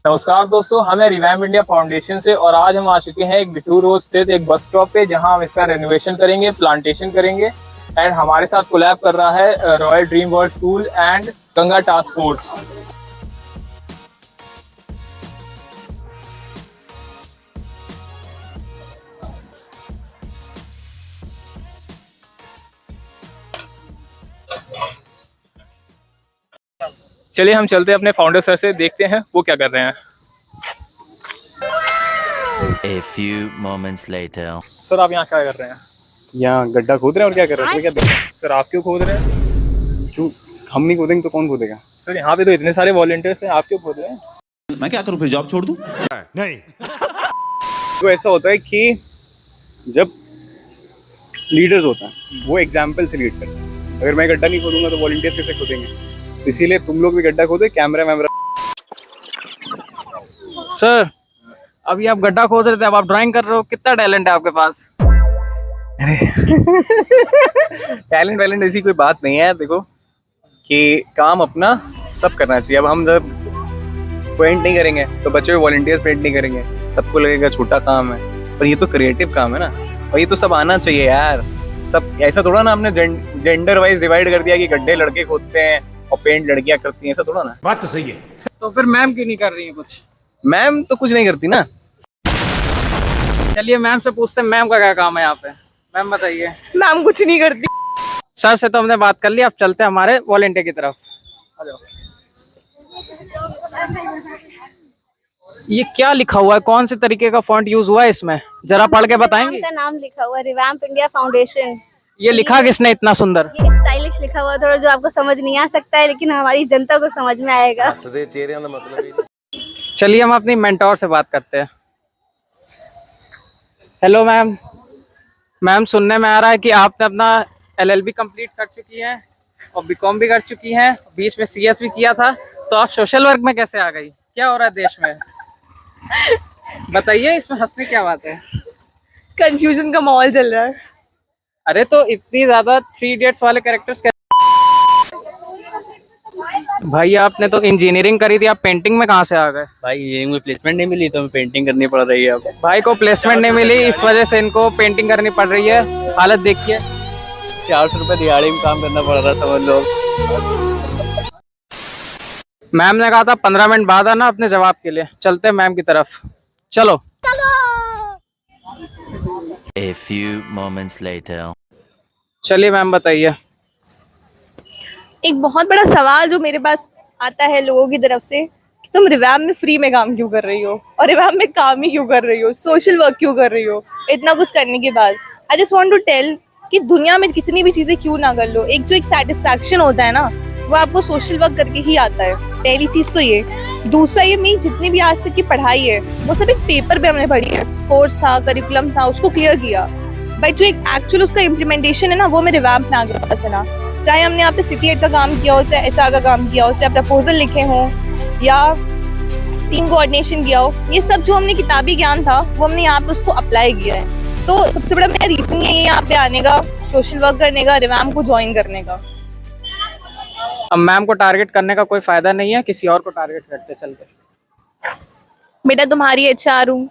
नमस्कार दोस्तों, हमें रिवैम्प इंडिया फाउंडेशन से और आज हम आ चुके हैं एक बिटूर रोड स्थित एक बस स्टॉप पे, जहां हम इसका रेनोवेशन करेंगे, प्लांटेशन करेंगे। एंड हमारे साथ कोलैब कर रहा है royal dream world school and Ganga task force. चलिए हम चलते हैं अपने फाउंडर सर से, देखते हैं वो क्या कर रहे हैं। A few moments later. Sir आप यहाँ क्या कर रहे हैं? यहाँ गड्ढा खोद रहे हैं और क्या कर रहे हैं? क्या देख रहे हैं? सर आप क्यों खोद रहे हैं? क्यों हम नहीं खोदेंगे तो कौन खोदेगा? सर यहाँ पे तो इतने सारे वॉलंटियर्स हैं, आप क्यों खोद रहे हैं? मैं क्या करूं, फिर जॉब छोड़ दूं? नहीं। तो ऐसा होता है कि जब लीडर्स होता है वो एग्जाम्पल से लीड करते हैं। अगर मैं गड्ढा नहीं खोदूंगा तो वॉलंटियर्स कैसे खोदेंगे? इसीलिए तुम लोग भी गड्ढा खोदे, कैमरा वैमरा। सर अभी आप गड्ढा खोद रहे थे, अब आप ड्राइंग कर रहे हो। कितना टैलेंट है आपके पास? टैलेंट वैलेंट ऐसी कोई बात नहीं है। देखो कि काम अपना सब करना चाहिए। अब हम जब पेंट नहीं करेंगे तो बच्चे वॉलंटियर्स पेंट नहीं करेंगे, सबको लगेगा छोटा काम है, पर ये तो क्रिएटिव काम है ना, और ये तो सब आना चाहिए यार। सब ऐसा थोड़ा ना हमने जेंडर वाइज डिवाइड कर दिया कि गड्ढे लड़के खोदते हैं और पेंट लड़कियां करती हैं, ऐसा थोड़ा ना। बात तो सही है। तो फिर मैम क्यों नहीं कर रही है कुछ? मैम तो कुछ नहीं करती ना। चलिए मैम से पूछते हैं, मैम का क्या काम है यहाँ पे। मैम बताइए। मैम कुछ नहीं करती। सर से तो हमने बात कर ली, अब चलते हैं हमारे वॉलंटियर की तरफ। आ जाओ। ये क्या लिखा हुआ है, कौन से तरीके का फॉन्ट यूज हुआ है इसमें, जरा पढ़ के बताएंगे? का नाम लिखा हुआ है रिवैम्प इंडिया फाउंडेशन। ये लिखा किसने इतना सुंदर? ये स्टाइलिश लिखा हुआ है थोड़ा, जो आपको समझ नहीं आ सकता है, लेकिन हमारी जनता को समझ में आएगा। चलिए हम अपनी मेंटोर से बात करते हैं। Hello ma'am. मैम सुनने में आ रहा है कि आपने अपना LLB कंप्लीट कर चुकी हैं और BCom भी कर चुकी हैं, बीच में CS भी किया था, तो आप सोशल वर्क में कैसे आ गई? क्या हो रहा है देश में? बताइए, इसमें हंसने क्या बात है? कंफ्यूजन का माहौल चल रहा है। अरे तो इतनी ज्यादा 3 इडियट्स वाले कैरेक्टर्स कैसे? भाई आपने तो इंजीनियरिंग करी थी, आप पेंटिंग में कहाँ से आ गए? भाई ये मुझे प्लेसमेंट नहीं मिली तो हमें पेंटिंग करनी पड़ रही है अब। भाई को प्लेसमेंट नहीं मिली, इस वजह से इनको पेंटिंग करनी पड़ रही है। हालत देखिए। 400 रुपये दिहाड़ी में काम करना पड़ रहा, समझ लो। मैम ने कहा था 15 मिनट बाद आना अपने जवाब के लिए। चलते हैं मैम की तरफ, चलो। A few moments later. चलिए मैम बताइए। एक बहुत बड़ा सवाल जो मेरे पास आता है लोगों की तरफ से, कि तुम रिवैम्प में फ्री में काम क्यों कर रही हो, और रिवैम्प में काम ही क्यों कर रही हो, सोशल वर्क क्यों कर रही हो इतना कुछ करने के बाद। I just want to tell कि दुनिया में कितनी भी चीजें क्यों ना कर लो, एक जो एक सेटिस्फैक्शन होता है ना, वो आपको सोशल वर्क करके ही आता है। पहली चीज तो ये। दूसरा ये, मेरी जितनी भी आज तक की पढ़ाई है वो सब एक पेपर पे हमने पढ़ी है, कोर्स था, करिकुलम था, उसको क्लियर किया, बट जो एक एक्चुअल उसका इम्प्लीमेंटेशन है ना, वो मेरे रिवैम्प में आगे पता चला। चाहे हमने यहाँ पे सिटी एड का काम किया हो, चाहे HR का काम किया हो, चाहे प्रपोजल लिखे हो या टीम कोऑर्डिनेशन किया हो, ये सब जो हमने किताबी ज्ञान था वो हमने यहाँ पे उसको अप्लाई किया है। तो सबसे बड़ा मेरा रीजन ये है यहाँ पे आने का, सोशल वर्क करने का, रिवैम्प को ज्वाइन करने का। अब मैम को टारगेट करने का कोई फायदा नहीं है, किसी और को टारगेट करते चलते। बेटा तुम्हारी HR हूँ।